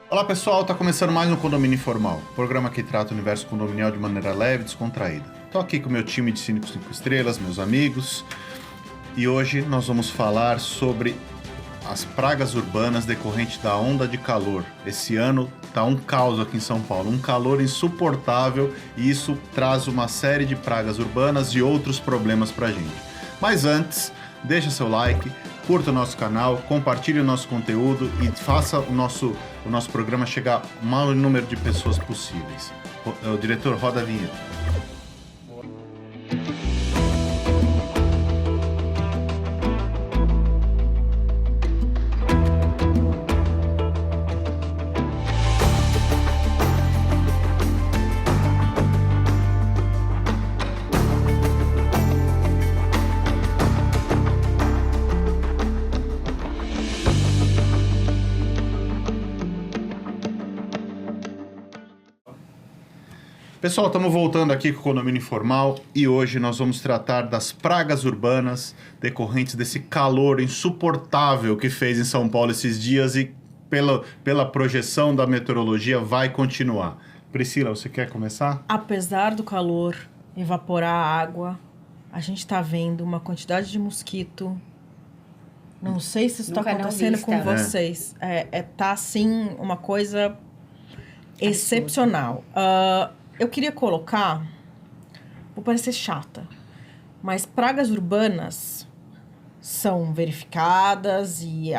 Olá pessoal, tá começando mais um Condomínio Informal, programa que trata o universo condominial de maneira leve e descontraída. Tô aqui com o meu time de Cínicos 5 estrelas, meus amigos, e hoje nós vamos falar sobre as pragas urbanas decorrentes da onda de calor. Esse ano tá um caos aqui em São Paulo, um calor insuportável, e isso traz uma série de pragas urbanas e outros problemas pra gente. Mas antes, deixa seu like, curta o nosso canal, compartilhe o nosso conteúdo e faça o nosso programa chegar ao maior número de pessoas possíveis. O diretor, roda a vinheta. Pessoal, estamos voltando aqui com o Condomínio Informal e hoje nós vamos tratar das pragas urbanas decorrentes desse calor insuportável que fez em São Paulo esses dias e pela projeção da meteorologia vai continuar. Priscila, você quer começar? Apesar do calor evaporar a água, a gente está vendo uma quantidade de mosquito. Não sei se isso está acontecendo com vocês. Tá assim uma coisa excepcional. Eu queria colocar, vou parecer chata, mas pragas urbanas são verificadas e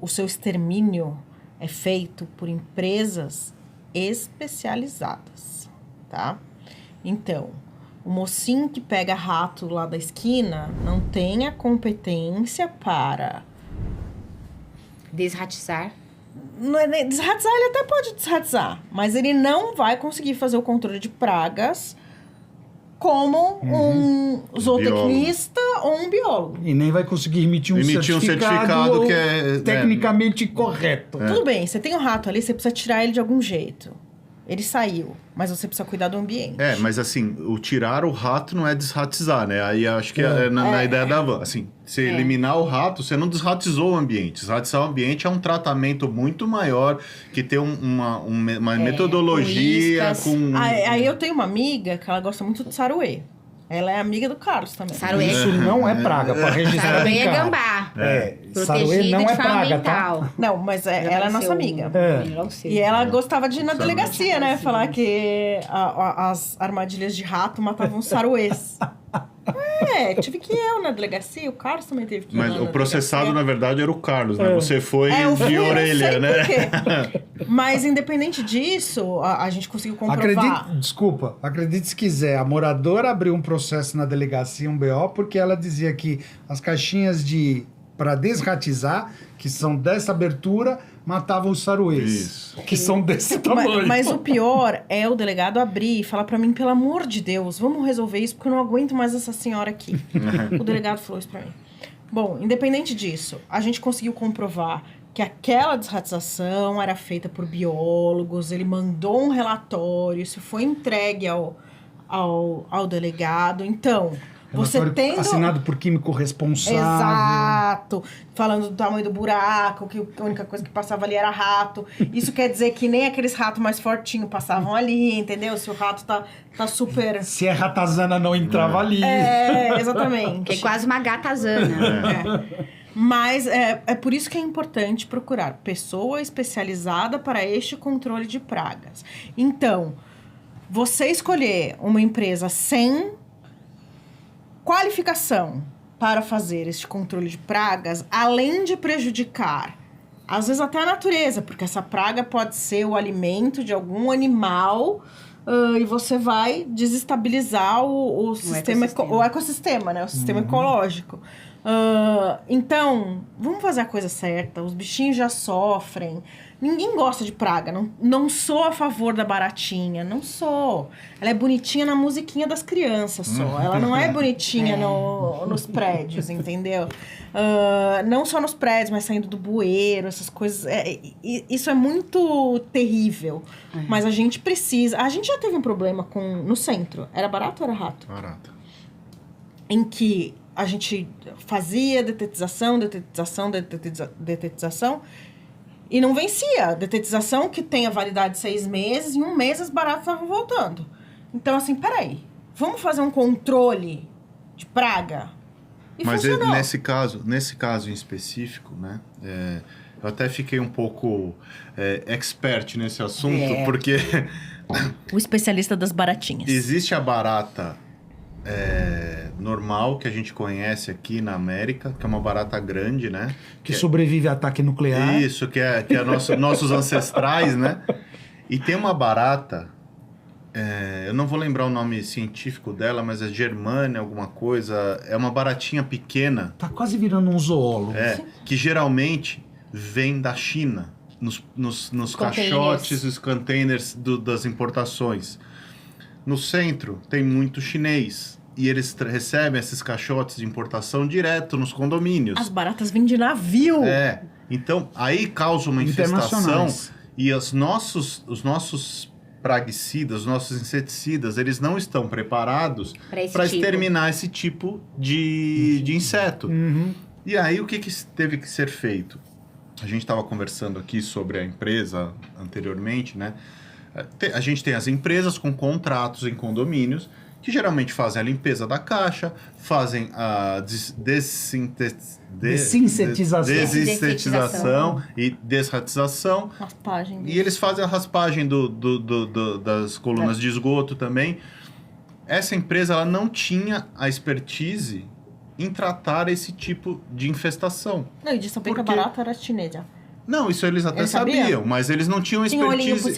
o seu extermínio é feito por empresas especializadas, tá? Então, o mocinho que pega rato lá da esquina não tem a competência para desratizar. Desratizar, ele até pode desratizar, mas ele não vai conseguir fazer o controle de pragas como um zootecnista ou um biólogo. E nem vai conseguir emitir um certificado que é tecnicamente correto. Tudo bem, você tem um rato ali, você precisa tirar ele de algum jeito. Ele saiu, mas você precisa cuidar do ambiente. Mas assim, o tirar o rato não é desratizar, né? Aí acho que na ideia da van. Assim, você eliminar o rato, você não desratizou o ambiente. Desratizar o ambiente é um tratamento muito maior, que tem uma metodologia com... Aí eu tenho uma amiga que ela gosta muito de saruê. Ela é amiga do Carlos também. Saruê. Isso não é praga, para registrar. Saruê é gambá. Saruê não é praga, tá? Não, mas ela é nossa amiga. E ela gostava de ir na delegacia, né? Falar que as armadilhas de rato matavam os saruês. Tive que ir na delegacia, o Carlos também teve que ir. Mas o processado, na verdade, era o Carlos, né? Você foi de orelha, né? Mas, independente disso, a gente conseguiu comprovar. Acredite se quiser, a moradora abriu um processo na delegacia, um BO, porque ela dizia que as caixinhas para desratizar, que são dessa abertura, matavam os saruês, que são desse tamanho. Mas o pior é o delegado abrir e falar pra mim, pelo amor de Deus, vamos resolver isso, porque eu não aguento mais essa senhora aqui. O delegado falou isso pra mim. Bom, independente disso, a gente conseguiu comprovar que aquela desratização era feita por biólogos, ele mandou um relatório, isso foi entregue ao delegado. Então, você tendo... assinado por químico responsável. Exato. Falando do tamanho do buraco, que a única coisa que passava ali era rato. Isso quer dizer que nem aqueles ratos mais fortinhos passavam ali, entendeu? Se o rato tá super... Se é ratazana, não entrava ali. Exatamente. Que é quase uma gatazana. Mas é por isso que é importante procurar pessoa especializada para este controle de pragas. Então, você escolher uma empresa sem qualificação para fazer este controle de pragas, além de prejudicar, às vezes até a natureza, porque essa praga pode ser o alimento de algum animal e você vai desestabilizar o ecossistema, né? O sistema ecológico. Então, vamos fazer a coisa certa. Os bichinhos já sofrem. Ninguém gosta de praga. Não sou a favor da baratinha. Não sou. Ela é bonitinha na musiquinha das crianças só. Ela não é bonitinha nos prédios, entendeu? Não só nos prédios, mas saindo do bueiro, essas coisas. Isso é muito terrível. Mas a gente precisa... A gente já teve um problema no centro. Era barato ou era rato? Barato. Em que a gente fazia detetização, E não vencia. A detetização que tem a validade de 6 meses, em 1 mês as baratas estavam voltando. Então, assim, peraí. Vamos fazer um controle de praga? E mas funcionou. nesse caso em específico, né? Eu até fiquei um pouco expert nesse assunto, porque... O especialista das baratinhas. Existe a barata normal, que a gente conhece aqui na América, que é uma barata grande, né? Que sobrevive a ataque nuclear. Isso, que é nossos ancestrais, né? E tem uma barata, eu não vou lembrar o nome científico dela, mas é Germânia, alguma coisa. É uma baratinha pequena. Tá quase virando um zoólogo. Que geralmente vem da China, nos caixotes, os containers das importações. No centro tem muito chinês. E eles recebem esses caixotes de importação direto nos condomínios. As baratas vêm de navio. Então, aí causa uma infestação. E os nossos praguicidas, os nossos inseticidas, eles não estão preparados para exterminar esse tipo de inseto. E aí, o que teve que ser feito? A gente estava conversando aqui sobre a empresa anteriormente, né? A gente tem as empresas com contratos em condomínios que geralmente fazem a limpeza da caixa, fazem a desinsetização e desratização. Raspagem. E eles fazem a raspagem das colunas de esgoto também. Essa empresa ela não tinha a expertise em tratar esse tipo de infestação. Não, e de saber que a barata era chinesa. Não, isso eles até sabiam, mas eles não tinham expertise.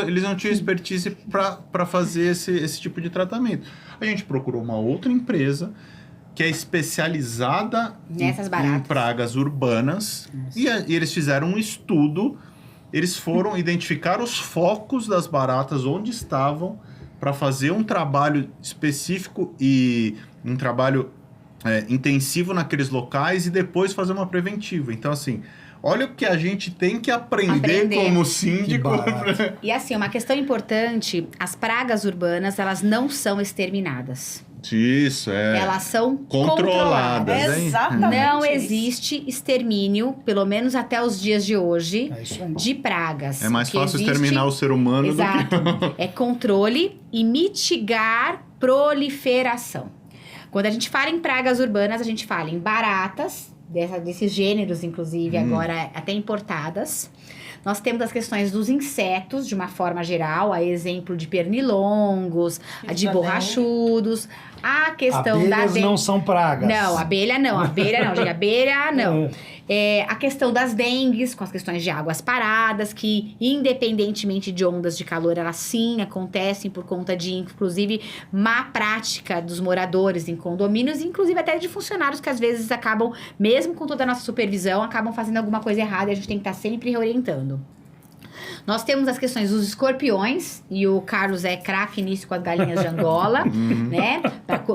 Eles não tinham expertise para fazer esse tipo de tratamento. A gente procurou uma outra empresa que é especializada em pragas urbanas e eles fizeram um estudo. Eles foram identificar os focos das baratas onde estavam para fazer um trabalho específico e um trabalho intensivo naqueles locais e depois fazer uma preventiva. Então, assim, olha o que a gente tem que aprender. Como síndico. E assim, uma questão importante, as pragas urbanas, elas não são exterminadas. Isso, Elas são controladas. Exatamente. Não existe extermínio, pelo menos até os dias de hoje, de pragas. É mais fácil exterminar o ser humano do que... É controle e mitigar proliferação. Quando a gente fala em pragas urbanas, a gente fala em baratas, desses gêneros, inclusive, agora até importadas. Nós temos as questões dos insetos, de uma forma geral, a exemplo de pernilongos, de borrachudos, a questão abelhas não são pragas. Não, abelha não, gente, abelha não. A questão das dengues, com as questões de águas paradas, que independentemente de ondas de calor, elas sim acontecem por conta de, inclusive, má prática dos moradores em condomínios, inclusive até de funcionários que às vezes acabam, mesmo com toda a nossa supervisão, acabam fazendo alguma coisa errada e a gente tem que estar sempre reorientando. Nós temos as questões dos escorpiões, e o Carlos é craque nisso com as galinhas de Angola, né?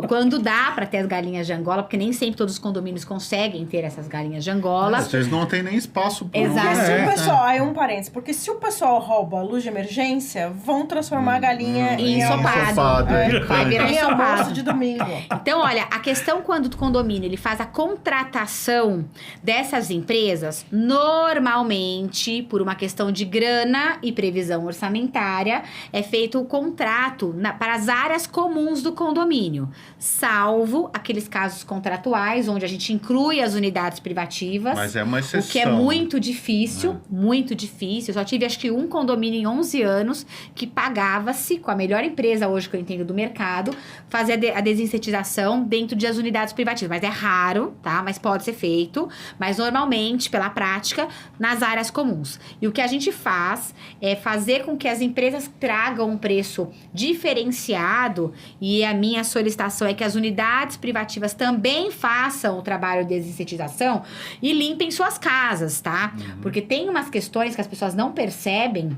Quando dá para ter as galinhas de Angola, porque nem sempre todos os condomínios conseguem ter essas galinhas de Angola. Vocês não têm nem espaço para Exato. Se o pessoal, aí um parênteses, porque se o pessoal rouba a luz de emergência, vão transformar a galinha em ensopado. Vai virar em almoço de domingo. Então, olha, a questão quando o condomínio ele faz a contratação dessas empresas, normalmente, por uma questão de grana e previsão orçamentária, é feito o contrato para as áreas comuns do condomínio, salvo aqueles casos contratuais, onde a gente inclui as unidades privativas. Mas é uma exceção. O que é muito difícil, muito difícil. Eu só tive, acho que, um condomínio em 11 anos que pagava-se, com a melhor empresa hoje que eu entendo do mercado, fazer a desinsetização dentro das unidades privativas. Mas é raro, tá? Mas pode ser feito. Mas, normalmente, pela prática, nas áreas comuns. E o que a gente faz é fazer com que as empresas tragam um preço diferenciado, e a minha solicitação é que as unidades privativas também façam o trabalho de desinsetização e limpem suas casas, tá? Porque tem umas questões que as pessoas não percebem,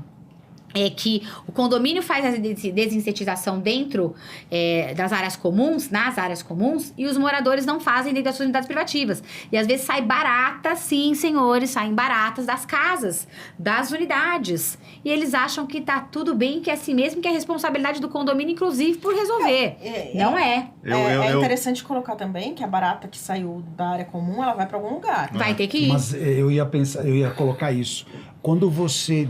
é que o condomínio faz a desinsetização dentro das áreas comuns, nas áreas comuns, e os moradores não fazem dentro das suas unidades privativas. E às vezes sai barata, sim, senhores, saem baratas das casas, das unidades. E eles acham que tá tudo bem, que é assim mesmo, que é responsabilidade do condomínio, inclusive, por resolver. Não é. É interessante colocar também que a barata que saiu da área comum, ela vai para algum lugar. Vai ter que ir. Mas eu ia colocar isso. quando você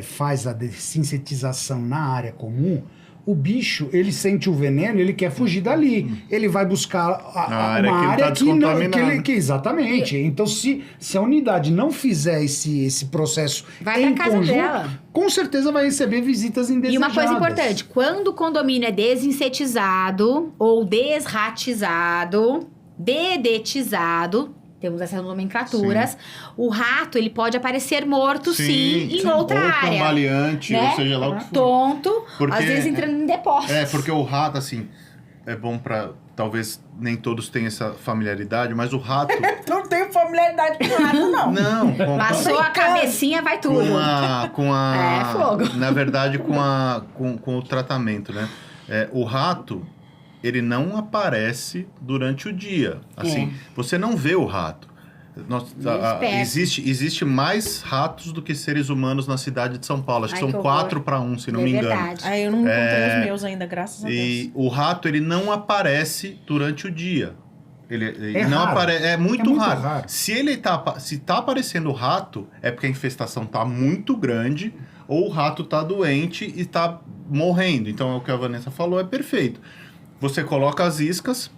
faz a dessincetização na área comum, o bicho, ele sente o veneno, ele quer fugir dali. Ele vai buscar uma área que exatamente. Então, se a unidade não fizer esse processo vai em conjunto, dela. Com certeza vai receber visitas indesejadas. E uma coisa importante, quando o condomínio é desinsetizado ou desratizado, dedetizado, temos essas nomenclaturas. Sim. O rato, ele pode aparecer morto, sim em outra área. Cambaleante, né? Ou seja lá o que for. Tonto, às vezes entrando em depósitos. Porque o rato, assim, é bom pra... Talvez nem todos tenham essa familiaridade, mas o rato... Não tenho familiaridade com o rato, não. Não. Passou a cabecinha, vai tudo. Com a é fogo. Na verdade, com o tratamento, né? O rato... ele não aparece durante o dia. Assim, você não vê o rato. Existe mais ratos do que seres humanos na cidade de São Paulo. Acho que são 4-1, se não me engano. Eu não encontrei os meus ainda, graças a Deus. E o rato, ele não aparece durante o dia. Ele não aparece. É muito raro. Se tá aparecendo o rato, é porque a infestação tá muito grande ou o rato tá doente e tá morrendo. Então, é o que a Vanessa falou, é perfeito. Você coloca as iscas,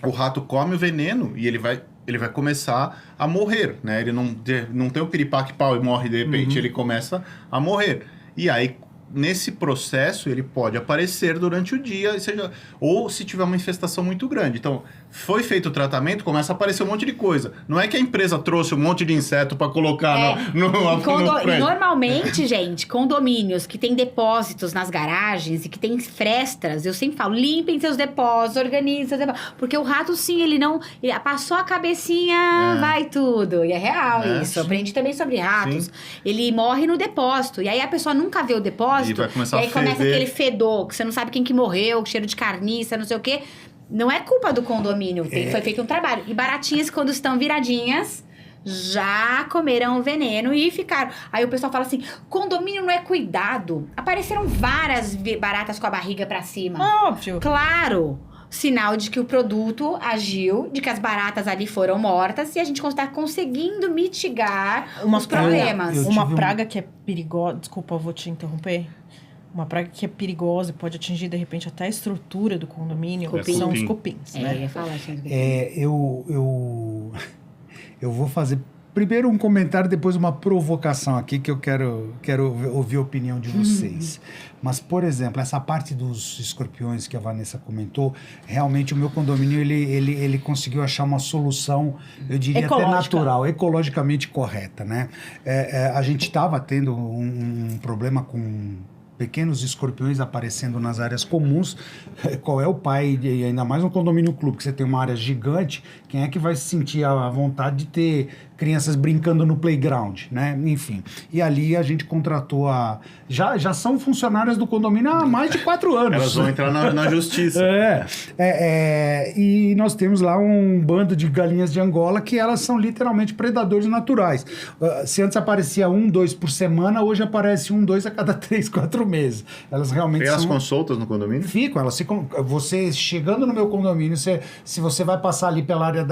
o rato come o veneno e ele vai começar a morrer, né? Ele não tem o piripaque-pau e morre de repente, ele começa a morrer. E aí, nesse processo, ele pode aparecer durante o dia, ou se tiver uma infestação muito grande. Então, foi feito o tratamento, começa a aparecer um monte de coisa. Não é que a empresa trouxe um monte de inseto para colocar no prédio. Normalmente, gente, condomínios que tem depósitos nas garagens e que tem frestas, eu sempre falo, limpem seus depósitos, organizem seus depósitos. Porque o rato, sim, ele passou a cabecinha, vai tudo. E é real isso. Eu aprendi também sobre ratos. Sim. Ele morre no depósito. E aí a pessoa nunca vê o depósito. E vai começar e aí começa aquele fedor, que você não sabe quem que morreu, cheiro de carniça, não sei o quê. Não é culpa do condomínio, foi feito um trabalho. E baratinhas, quando estão viradinhas, já comeram o veneno e ficaram. Aí o pessoal fala assim, condomínio não é cuidado. Apareceram várias baratas com a barriga pra cima. Óbvio. Claro. Sinal de que o produto agiu, de que as baratas ali foram mortas e a gente está conseguindo mitigar os problemas. Uma praga que é perigosa... Desculpa, eu vou te interromper. Uma praga que é perigosa e pode atingir, de repente, até a estrutura do condomínio são os cupins, né? Eu ia falar assim. Eu vou fazer primeiro um comentário, depois uma provocação aqui, que eu quero ouvir a opinião de vocês. Mas, por exemplo, essa parte dos escorpiões que a Vanessa comentou, realmente o meu condomínio, ele conseguiu achar uma solução, eu diria até natural, ecologicamente correta, né? A gente estava tendo um problema com pequenos escorpiões aparecendo nas áreas comuns. Qual é o pai, e ainda mais um condomínio clube, que você tem uma área gigante, quem é que vai se sentir a vontade de ter crianças brincando no playground, né? Enfim. E ali a gente contratou já são funcionárias do condomínio há mais de 4 anos. Elas vão entrar na justiça. E nós temos lá um bando de galinhas de Angola que elas são literalmente predadores naturais. Se antes aparecia 1, 2 por semana, hoje aparece 1, 2 a cada 3, 4 meses. Elas realmente elas ficam soltas no condomínio? Ficam, elas ficam... Você, chegando no meu condomínio, se você vai passar ali pela área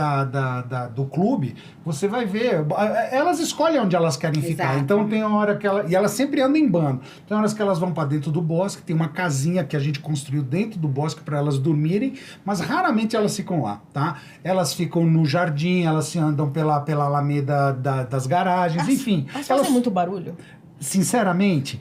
do clube, você vai ver, elas escolhem onde elas querem ficar. Então tem uma hora que e elas sempre andam em bando. Tem horas que elas vão para dentro do bosque, tem uma casinha que a gente construiu dentro do bosque para elas dormirem, mas raramente elas ficam lá, tá? Elas ficam no jardim, elas se andam pela alameda das garagens, enfim. Elas fazem muito barulho? Sinceramente,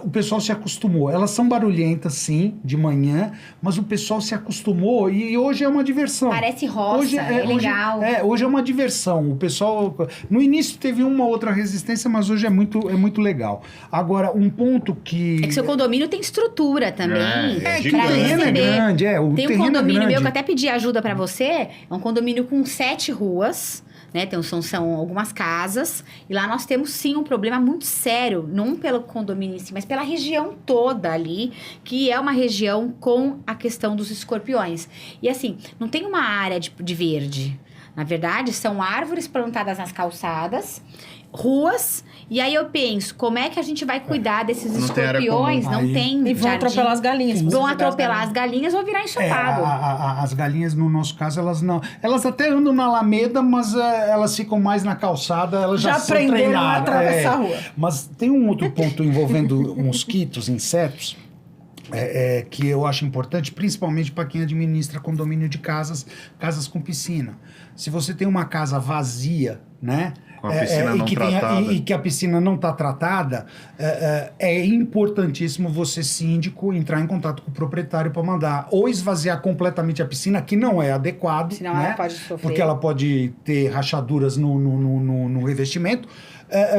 o pessoal se acostumou. Elas são barulhentas, sim, de manhã, mas o pessoal se acostumou e hoje é uma diversão. Parece roça, hoje é legal. Hoje é uma diversão. O pessoal... No início teve uma outra resistência, mas hoje é muito legal. Agora, um ponto que... É que seu condomínio tem estrutura também. O terreno é grande, tem um condomínio meu que eu até pedi ajuda pra você. É um condomínio com 7 ruas. Né? Então, são algumas casas. E lá nós temos, sim, um problema muito sério. Não pelo condomínio em si, mas pela região toda ali. Que é uma região com a questão dos escorpiões. E assim, não tem uma área de verde. Na verdade, são árvores plantadas nas calçadas. ruas. E aí eu penso, como é que a gente vai cuidar desses Não tem área escorpiões? comum. Não tem E vão jardim. atropelar as galinhas. Vão atropelar as galinhas ou virar ensopado. As galinhas, no nosso caso, elas não. Elas até andam na alameda, mas elas ficam mais na calçada, elas já são aprenderam a treinadas. atravessar a rua. Mas tem um outro ponto envolvendo mosquitos, insetos, que eu acho importante, principalmente para quem administra condomínio de casas com piscina. Se você tem uma casa vazia, né? Com a piscina não tratada. E que a piscina não está tratada, é importantíssimo você, síndico, entrar em contato com o proprietário para mandar ou esvaziar completamente a piscina, que não é adequado, Senão né? ela pode sofrer. Porque ela pode ter rachaduras no revestimento,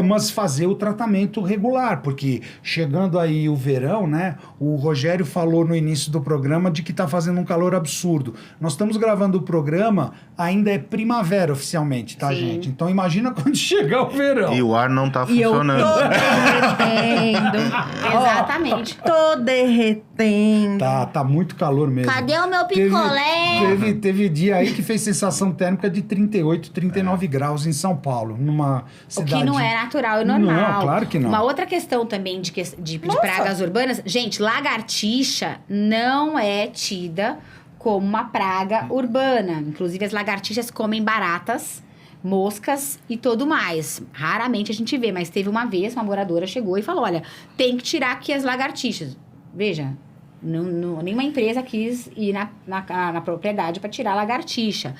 mas fazer o tratamento regular, porque chegando aí o verão, né? O Rogério falou no início do programa de que está fazendo um calor absurdo. Nós estamos gravando o programa, ainda é primavera oficialmente, tá, Sim. gente? Então imagina quando chegar o verão. E o ar não tá E eu funcionando. tô derretendo. Exatamente. Tô derretendo. Tá muito calor mesmo. Cadê o meu picolé? Teve dia aí que fez sensação térmica de 38, 39 graus em São Paulo, numa O cidade... que não é natural e normal. Não, claro que não. Uma outra questão também de pragas urbanas. Gente, lagartixa não é tida como uma praga urbana. Inclusive, as lagartixas comem baratas, moscas e tudo mais. Raramente a gente vê, mas teve uma vez, uma moradora chegou e falou, olha, tem que tirar aqui as lagartixas. Veja, nenhuma empresa quis ir na propriedade para tirar a lagartixa.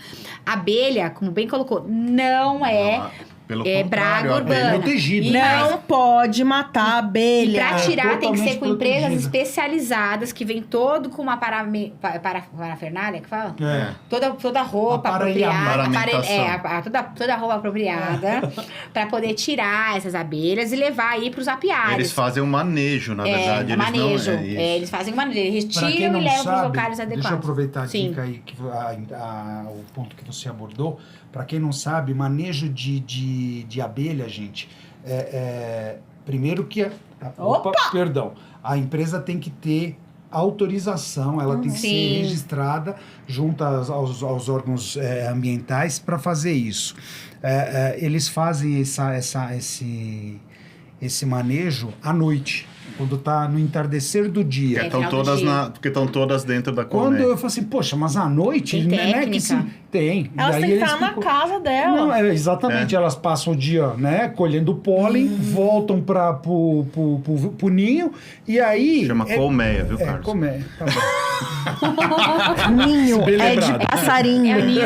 Abelha, como bem colocou, não é... Pelo É contrário, praga a abelha- urbana. protegido. Não pode matar a E abelha. pra tirar tem que ser totalmente com empresas protegida. especializadas que vem todo com uma parafernália, que fala? É. Toda roupa apropriada. Aparelhamento. Toda roupa apropriada pra poder tirar essas abelhas e levar aí pros apiários. Eles fazem um manejo, na verdade. Eles manejo. Não, isso. Eles fazem um manejo. Eles Pra quem retiram não e levam pros sabe, locais adequados. deixa eu aproveitar a Sim. dica aí, o ponto que você abordou. Para quem não sabe, manejo de abelha, gente, primeiro que... Perdão. A empresa tem que ter autorização, ela tem que ser Sim. registrada junto aos órgãos ambientais para fazer isso. Eles fazem esse manejo à noite, quando está no entardecer do dia. Porque estão todas dentro da Quando colmeia. eu falo assim, poxa, mas à noite... Tem né, que técnica. se- tem. Elas E aí têm que eles estar na ficam- casa dela. Não, exatamente. Elas passam o dia, né, colhendo pólen, voltam pro ninho, e aí... Chama colmeia, viu, Carlos? Colmeia, tá bom. Ninho Bem é de lembrado. passarinho. É o ninho,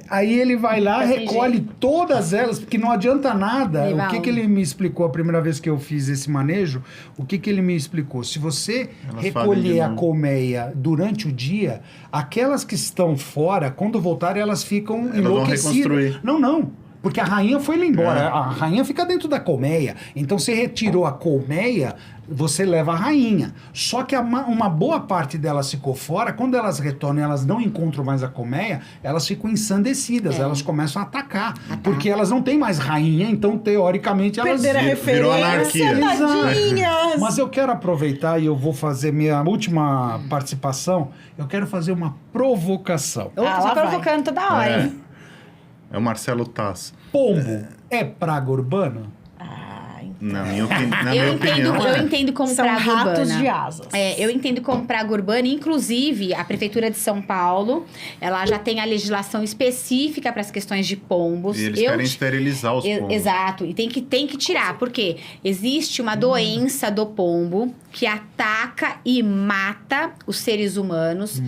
Aí ele vai lá, Desse recolhe todas elas, porque não adianta nada. Legal. O que ele me explicou a primeira vez que eu fiz esse manejo? O que ele me explicou? Se você Elas recolher fazem a de novo. colmeia durante o dia, aquelas que estão fora, quando voltarem, elas ficam Elas vão enlouquecidas. reconstruir. Não. Porque a rainha foi lá embora. A rainha fica dentro da colmeia. Então, você retirou a colmeia, você leva a rainha. Só que uma boa parte delas ficou fora. Quando elas retornam e elas não encontram mais a colmeia, elas ficam ensandecidas. Elas começam a atacar. Porque elas não têm mais rainha, então, teoricamente, elas... Perderam a Virou referência, anarquia. tadinhas. Mas eu quero aproveitar e eu vou fazer minha última participação. Eu quero fazer uma provocação. Eu lá tô vai. provocando toda hora, hein? É o Marcelo Tass. Pombo é praga urbana? Na minha opinião. Eu entendo como São praga ratos urbana. de asas. Eu entendo como praga urbana, inclusive a Prefeitura de São Paulo, ela já tem a legislação específica para as questões de pombos. E eles querem esterilizar os pombos. Exato, e tem que tirar, porque existe uma doença do pombo que ataca e mata os seres humanos.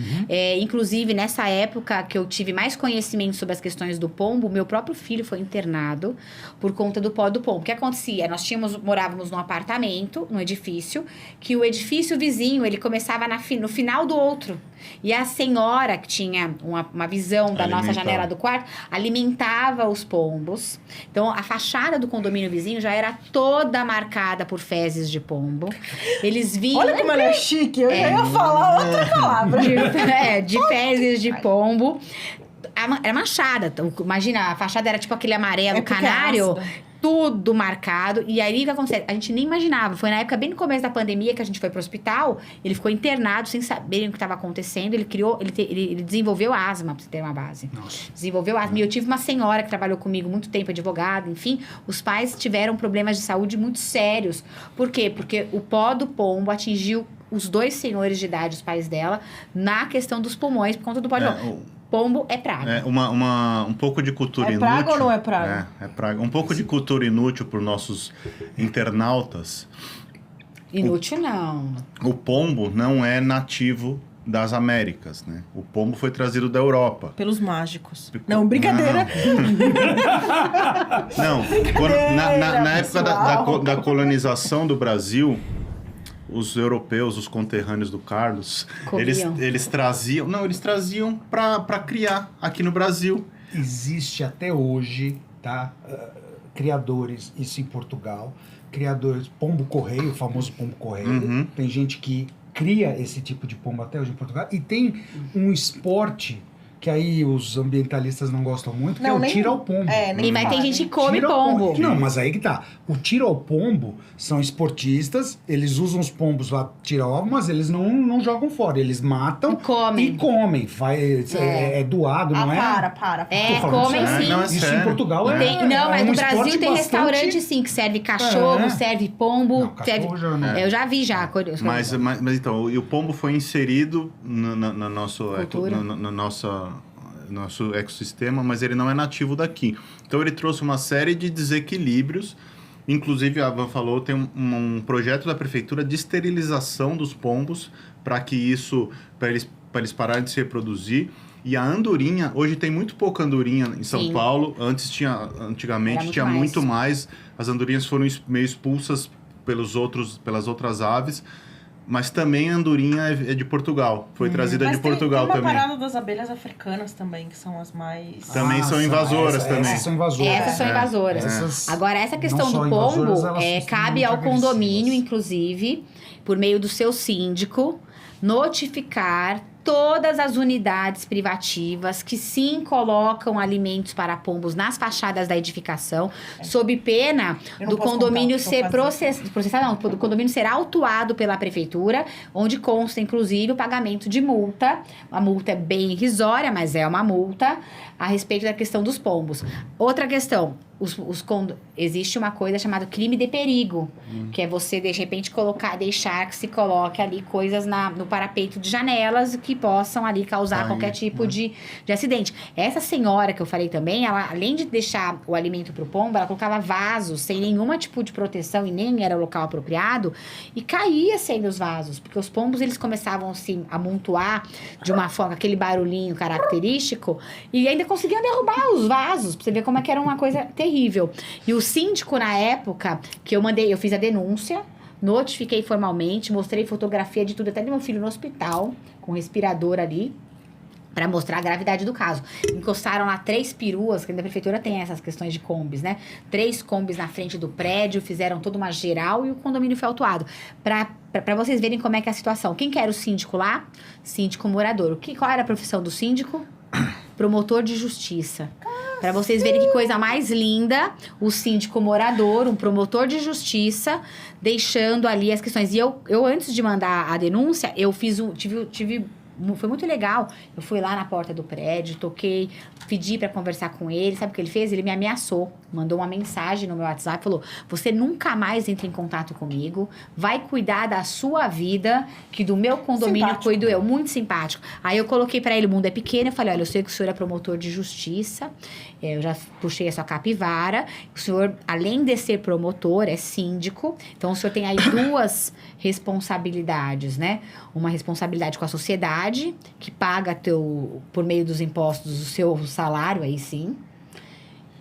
Inclusive, nessa época que eu tive mais conhecimento sobre as questões do pombo, meu próprio filho foi internado por conta do pó do pombo. O que acontecia? Nós morávamos num apartamento, num edifício, que o edifício vizinho, ele começava no final do outro. E a senhora, que tinha uma visão da nossa janela do quarto, alimentava os pombos. Então, a fachada do condomínio vizinho já era toda marcada por fezes de pombo. Eles vinham... Olha como ela é chique, eu já ia falar outra palavra. de fezes de pombo. Era machada. Então, imagina, a fachada era tipo aquele amarelo É porque é canário. ácida. tudo marcado. E aí, o que acontece? A gente nem imaginava. Foi na época, bem no começo da pandemia, que a gente foi pro hospital. Ele ficou internado, sem saber o que estava acontecendo. Ele desenvolveu asma, pra você ter uma base. Nossa. Desenvolveu asma. E eu tive uma senhora que trabalhou comigo muito tempo, advogada, enfim. Os pais tiveram problemas de saúde muito sérios. Por quê? Porque o pó do pombo atingiu os 2 senhores de idade, os pais dela, na questão dos pulmões, por conta do pó de pombo. Pombo é praga. Um pouco de cultura inútil. É praga ou não é praga? É praga. Um pouco de cultura inútil para os nossos internautas. Inútil, não. O pombo não é nativo das Américas, né? O pombo foi trazido da Europa. Pelos mágicos. Não, brincadeira. Não. Na época da colonização do Brasil, os europeus, os conterrâneos do Carlos, eles traziam para criar aqui no Brasil. Existe até hoje, tá? Criadores, isso em Portugal, criadores, pombo-correio, o famoso pombo-correio. Uhum. Tem gente que cria esse tipo de pombo até hoje em Portugal. E tem um esporte que aí os ambientalistas não gostam muito, que é o tiro ao pombo. Mas tem gente que come pombo. Não, mas aí que tá. O tiro ao pombo são esportistas, eles usam os pombos para tirar ovo, mas eles não jogam fora. Eles matam e comem. É doado, não é? Para. Comem sim. Não, Isso em Portugal mas no um Brasil tem bastante... restaurante sim, que serve cachorro, serve pombo. Não, cachorro já não. Eu já vi já. Mas então, e o pombo foi inserido na nosso ecossistema, mas ele não é nativo daqui. Então ele trouxe uma série de desequilíbrios. Inclusive, a Van falou, tem um projeto da prefeitura de esterilização dos pombos para eles pararem de se reproduzir. E a andorinha, hoje tem muito pouca andorinha em São Paulo. Antigamente tinha muito mais. As andorinhas foram meio expulsas pelas outras aves. Mas também a andorinha é de Portugal. Foi trazida de Portugal também. Tem uma parada das abelhas africanas também, que são as mais... Também são invasoras também. Essas são invasoras. Essas são invasoras. Agora, essa questão do pombo cabe ao condomínio, inclusive, por meio do seu síndico, notificar todas as unidades privativas que sim colocam alimentos para pombos nas fachadas da edificação, sob pena do condomínio ser do condomínio ser autuado pela prefeitura, onde consta inclusive o pagamento de multa. A multa é bem irrisória, mas é uma multa a respeito da questão dos pombos. Outra questão, existe uma coisa chamada crime de perigo, que é você, de repente, deixar que se coloque ali coisas no parapeito de janelas que possam ali causar qualquer tipo de acidente. Essa senhora que eu falei também, ela, além de deixar o alimento pro pombo, ela colocava vasos sem nenhuma tipo de proteção e nem era o local apropriado, e caía sendo os vasos, porque os pombos, eles começavam assim, a amontoar de uma forma, aquele barulhinho característico, e ainda conseguiam derrubar os vasos, pra você ver como é que era uma coisa terrível. E o síndico, na época, que eu fiz a denúncia, notifiquei formalmente, mostrei fotografia de tudo, até do meu filho no hospital, com respirador ali, para mostrar a gravidade do caso. Encostaram lá 3 peruas, que a prefeitura tem essas questões de combis, né? 3 combis na frente do prédio, fizeram toda uma geral e o condomínio foi autuado. Para vocês verem como é que é a situação. Quem que era o síndico lá? Síndico morador. Qual era a profissão do síndico? Promotor de justiça. Para vocês verem que coisa mais linda, o síndico morador, um promotor de justiça, deixando ali as questões. E eu antes de mandar a denúncia, eu foi muito legal. Eu fui lá na porta do prédio, toquei, pedi pra conversar com ele. Sabe o que ele fez? Ele me ameaçou. Mandou uma mensagem no meu WhatsApp, falou: você nunca mais entra em contato comigo, vai cuidar da sua vida, que do meu condomínio cuido eu. Muito simpático. Aí eu coloquei pra ele: o mundo é pequeno. Eu falei: olha, eu sei que o senhor é promotor de justiça, eu já puxei a sua capivara. O senhor, além de ser promotor, é síndico. Então, o senhor tem aí 2 responsabilidades, né? Uma responsabilidade com a sociedade, que paga por meio dos impostos o seu salário, aí sim.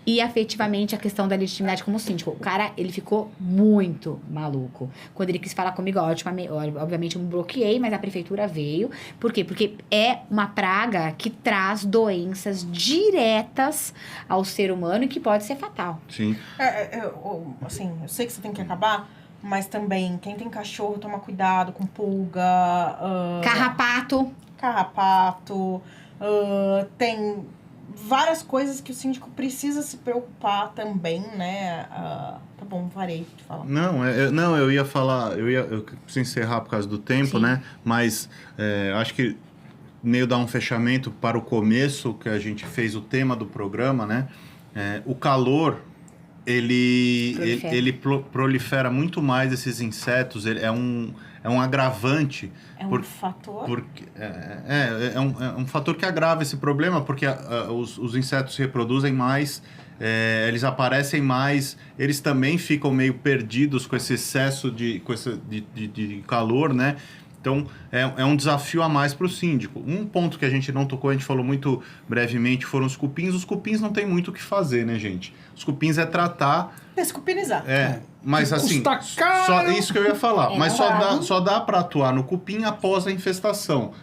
E, afetivamente, a questão da legitimidade como síndico. O cara, ele ficou muito maluco. Quando ele quis falar comigo, obviamente eu me bloqueei, mas a prefeitura veio. Por quê? Porque é uma praga que traz doenças diretas ao ser humano e que pode ser fatal. Sim. Assim, eu sei que você tem que acabar, mas também, quem tem cachorro, toma cuidado com pulga. Carrapato. Tem várias coisas que o síndico precisa se preocupar também, né? Tá bom, parei de falar. Não, eu ia falar, eu preciso encerrar por causa do tempo, Sim. né? Mas acho que meio dar um fechamento para o começo, que a gente fez o tema do programa, né? O calor, ele prolifera muito mais esses insetos, ele é um agravante. É um fator? Porque, é um fator que agrava esse problema, porque os insetos se reproduzem mais, eles aparecem mais, eles também ficam meio perdidos com esse excesso de calor, né? Então, é um desafio a mais para o síndico. Um ponto que a gente não tocou, a gente falou muito brevemente, foram os cupins. Os cupins não tem muito o que fazer, né, gente? Os cupins é tratar... Descupinizar. Mas assim, só isso que eu ia falar. Mas só dá para atuar no cupim após a infestação.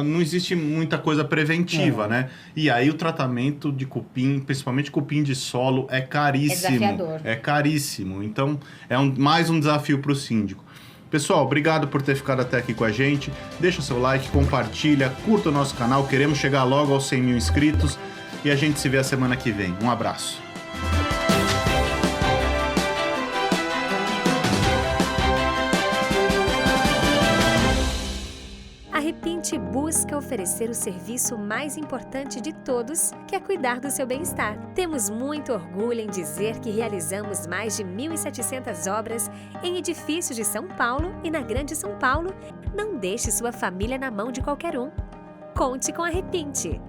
Não existe muita coisa preventiva, né? E aí o tratamento de cupim, principalmente cupim de solo, é caríssimo. É desafiador. É caríssimo. Então, mais um desafio para o síndico. Pessoal, obrigado por ter ficado até aqui com a gente. Deixa seu like, compartilha, curta o nosso canal. Queremos chegar logo aos 100 mil inscritos. E a gente se vê a semana que vem. Um abraço. A Repinte busca oferecer o serviço mais importante de todos, que é cuidar do seu bem-estar. Temos muito orgulho em dizer que realizamos mais de 1.700 obras em edifícios de São Paulo e na Grande São Paulo. Não deixe sua família na mão de qualquer um. Conte com a Repinte.